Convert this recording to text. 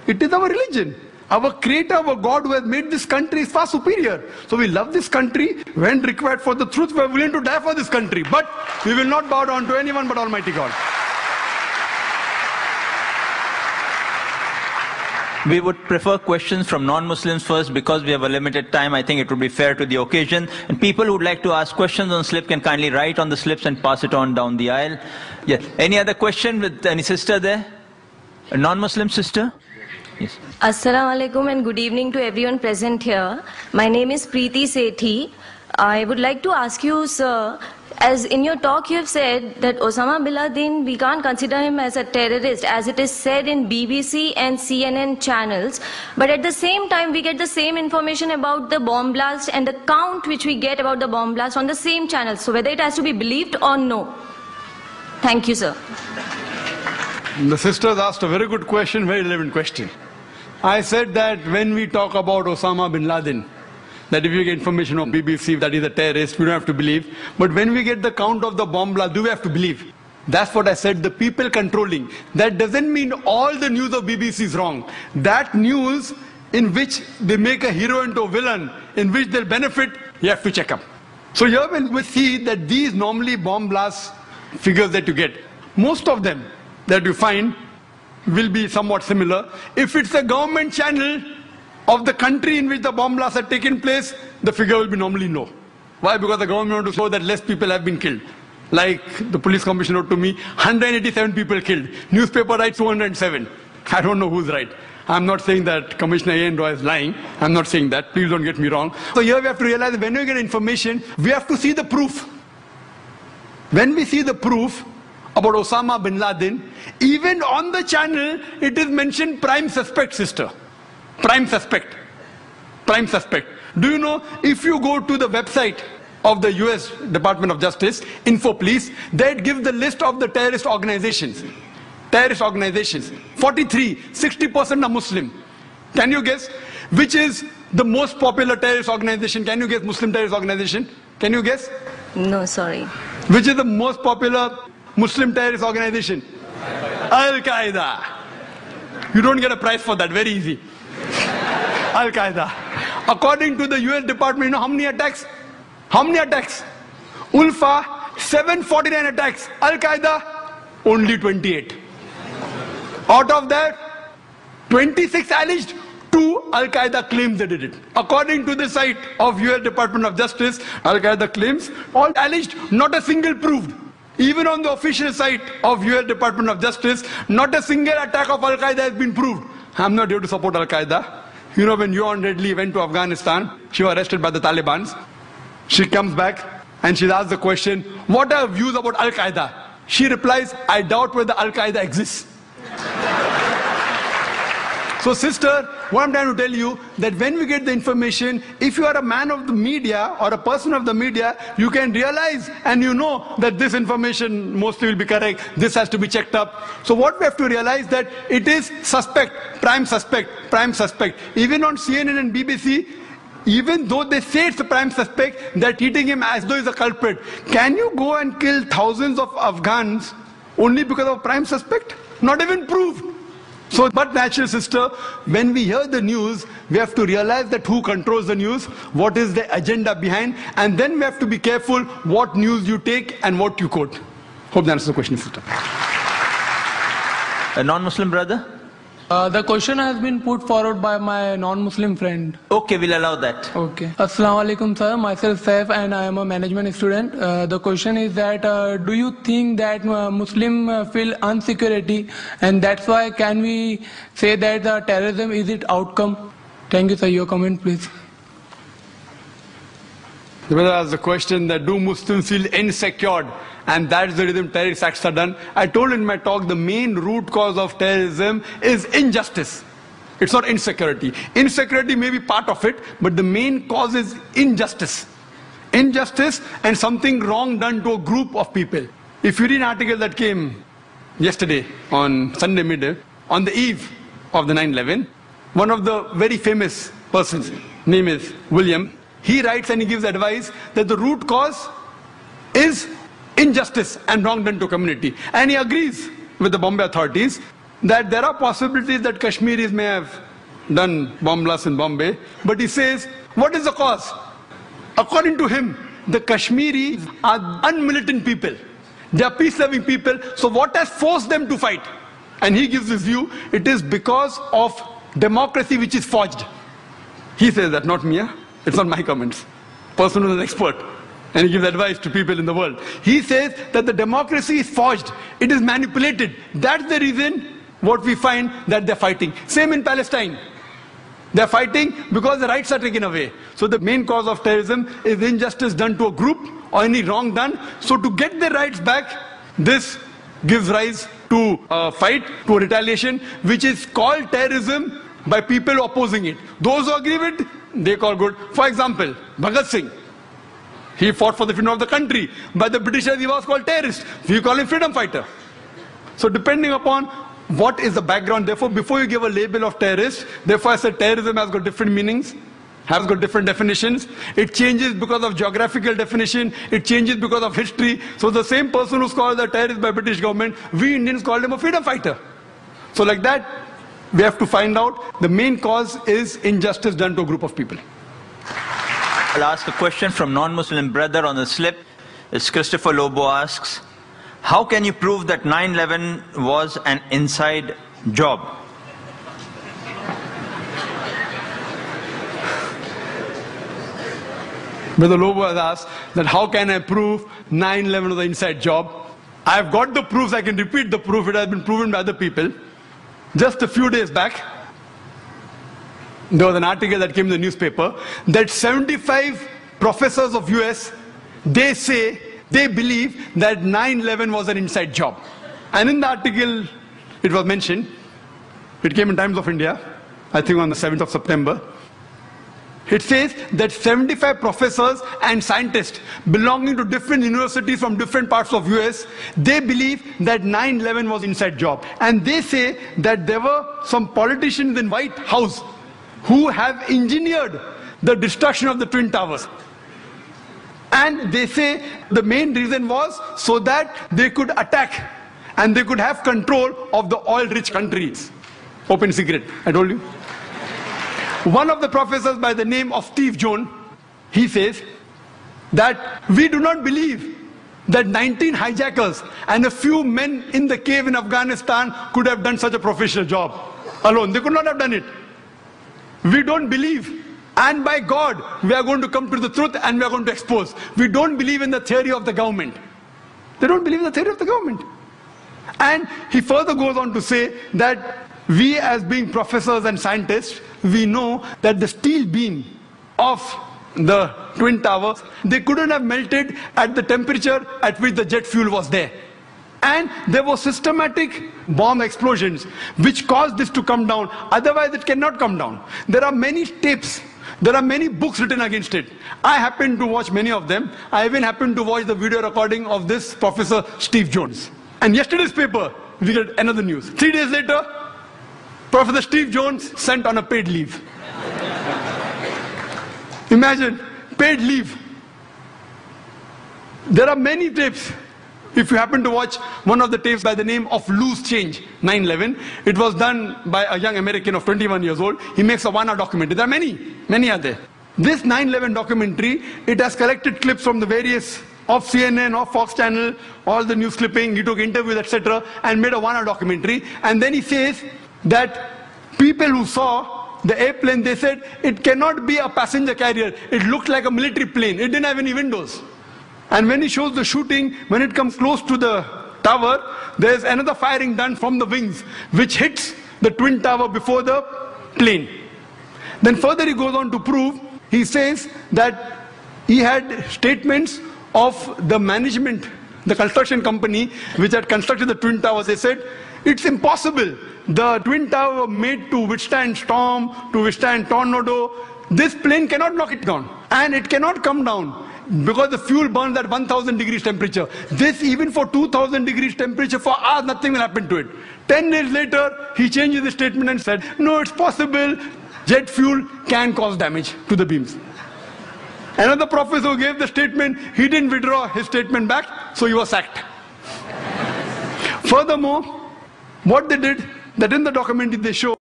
It is our religion. Our creator, our God who has made this country is far superior. So we love this country. When required for the truth, we are willing to die for this country. But we will not bow down to anyone but Almighty God. We would prefer questions from non-Muslims first because we have a limited time. I think it would be fair to the occasion. And people who would like to ask questions on slip can kindly write on the slips and pass it on down the aisle. Yeah. Any other question with any sister there? A non-Muslim sister? Yes. Assalamu alaikum and good evening to everyone present here. My name is Preeti Sethi. I would like to ask you, sir, as in your talk you have said that Osama bin Laden, we can't consider him as a terrorist as it is said in BBC and CNN channels. But at the same time we get the same information about the bomb blast and the count which we get about the bomb blast on the same channels. So whether it has to be believed or no. Thank you, sir. The sisters asked a very good question, very relevant question. I said that when we talk about Osama bin Laden, that if you get information from BBC that he's a terrorist, we don't have to believe. But when we get the count of the bomb blast, do we have to believe? That's what I said, the people controlling. That doesn't mean all the news of BBC is wrong. That news in which they make a hero into a villain, in which they'll benefit, you have to check up. So here when we see that these normally bomb blast figures that you get, most of them that you find will be somewhat similar. If it's a government channel of the country in which the bomb blasts have taken place, the figure will be normally low. Why? Because the government wants to show that less people have been killed. Like the police commissioner wrote to me, 187 people killed. Newspaper writes 207. I don't know who's right. I'm not saying that Commissioner A.N. Roy is lying. I'm not saying that. Please don't get me wrong. So here we have to realize that when we get information, we have to see the proof. When we see the proof about Osama bin Laden, even on the channel, it is mentioned prime suspect, sister. Prime suspect. Prime suspect. Do you know, if you go to the website of the US Department of Justice, Info Police, that gives the list of the terrorist organizations. Terrorist organizations. 43, 60% are Muslim. Can you guess which is the most popular terrorist organization? Can you guess Muslim terrorist organization? Can you guess? No, sorry. Which is the most popular Muslim terrorist organization? Al-Qaeda. You don't get a prize for that, very easy. Al-Qaeda. According to the US Department, you know how many attacks? How many attacks? Ulfa, 749 attacks. Al-Qaeda, only 28. Out of that, 26 alleged, 2 Al-Qaeda claims they did it. According to the site of US Department of Justice, Al-Qaeda claims, all alleged, not a single proved. Even on the official site of US Department of Justice, not a single attack of Al-Qaeda has been proved. I'm not here to support Al-Qaeda. You know, when Yohan Redley went to Afghanistan, she was arrested by the Taliban. She comes back and she's asked the question, what are your views about Al-Qaeda? She replies, I doubt whether Al-Qaeda exists. So sister, what I'm trying to tell you, that when we get the information, if you are a man of the media or a person of the media, you can realize and you know that this information mostly will be correct, this has to be checked up. So what we have to realize that it is suspect, prime suspect, prime suspect. Even on CNN and BBC, even though they say it's a prime suspect, they're treating him as though he's a culprit. Can you go and kill thousands of Afghans only because of a prime suspect? Not even proved. So, but natural sister, when we hear the news, we have to realize that who controls the news, what is the agenda behind, and then we have to be careful what news you take and what you quote. Hope that answers the question, sister. A non-Muslim brother? The question has been put forward by my non-Muslim friend. Okay, we'll allow that. Okay. Assalamu alaikum, sir. Myself Saif and I am a management student. The question is that do you think that Muslim feel insecurity and that's why can we say that the terrorism is its outcome? Thank you, sir. Your comment, please. The brother asked the question that do Muslims feel insecure and that's the reason terrorist acts are done. I told in my talk the main root cause of terrorism is injustice. It's not insecurity. Insecurity may be part of it, but the main cause is injustice. Injustice and something wrong done to a group of people. If you read an article that came yesterday on Sunday midday, on the eve of the 9/11, one of the very famous persons, name is William, he writes and he gives advice that the root cause is injustice and wrong done to community. And he agrees with the Bombay authorities that there are possibilities that Kashmiris may have done bomb blasts in Bombay, but he says, what is the cause? According to him, the Kashmiris are unmilitant people. They are peace-loving people, so what has forced them to fight? And he gives his view, it is because of democracy which is forged. He says that, not me. It's not my comments. Person who is an expert. And he gives advice to people in the world. He says that the democracy is forged. It is manipulated. That's the reason what we find that they're fighting. Same in Palestine. They're fighting because the rights are taken away. So the main cause of terrorism is injustice done to a group or any wrong done. So to get their rights back, this gives rise to a fight, to a retaliation, which is called terrorism by people opposing it. Those who agree with it, they call good. For example, Bhagat Singh. He fought for the freedom of the country. By the Britishers, he was called terrorist. We call him freedom fighter. So depending upon what is the background, therefore, before you give a label of terrorist, therefore I said terrorism has got different meanings, has got different definitions. It changes because of geographical definition. It changes because of history. So the same person who's called a terrorist by British government, we Indians called him a freedom fighter. So like that, we have to find out the main cause is injustice done to a group of people. I'll ask a question from non-Muslim brother on the slip. It's Christopher Lobo asks, how can you prove that 9/11 was an inside job? Brother Lobo has asked that how can I prove 9/11 was an inside job? I've got the proofs, I can repeat the proof, it has been proven by other people. Just a few days back, there was an article that came in the newspaper that 75 professors of US, they say, they believe that 9/11 was an inside job. And in the article, it was mentioned, it came in Times of India, I think on the 7th of September. It says that 75 professors and scientists belonging to different universities from different parts of US, they believe that 9/11 was inside job. And they say that there were some politicians in White House who have engineered the destruction of the Twin Towers. And they say the main reason was so that they could attack and they could have control of the oil-rich countries. Open secret, I told you. One of the professors by the name of Steve Jones, he says that we do not believe that 19 hijackers and a few men in the cave in Afghanistan could have done such a professional job alone. They could not have done it. We don't believe. And by God, we are going to come to the truth and we are going to expose. We don't believe in the theory of the government. They don't believe in the theory of the government. And he further goes on to say that we as being professors and scientists, we know that the steel beam of the Twin Towers, they couldn't have melted at the temperature at which the jet fuel was there. And there were systematic bomb explosions which caused this to come down. Otherwise it cannot come down. There are many tapes. There are many books written against it. I happen to watch many of them. I even happened to watch the video recording of this Professor Steve Jones. And yesterday's paper, we get another news. 3 days later, Professor Steve Jones sent on a paid leave. Imagine, paid leave. There are many tapes. If you happen to watch one of the tapes by the name of Loose Change, 9/11, it was done by a young American of 21 years old. He makes a 1-hour documentary. There are many are there. This 9/11 documentary, it has collected clips from the various of CNN, of Fox Channel, all the news clipping, he took interviews, etc., and made a 1-hour documentary. And then he says that people who saw the airplane, they said it cannot be a passenger carrier. It looked like a military plane. It didn't have any windows. And when he shows the shooting, when it comes close to the tower, there's another firing done from the wings, which hits the Twin Tower before the plane. Then further he goes on to prove, he says that he had statements of the management, the construction company, which had constructed the Twin Towers. They said, it's impossible. The Twin Tower were made to withstand storm, to withstand tornado. This plane cannot knock it down. And it cannot come down. Because the fuel burns at 1000 degrees temperature. This, even for 2000 degrees temperature, for hours, nothing will happen to it. 10 days later, he changes the statement and said, no, it's possible. Jet fuel can cause damage to the beams. Another professor who gave the statement, he didn't withdraw his statement back, so he was sacked. Furthermore, what they did, that in the documentary they show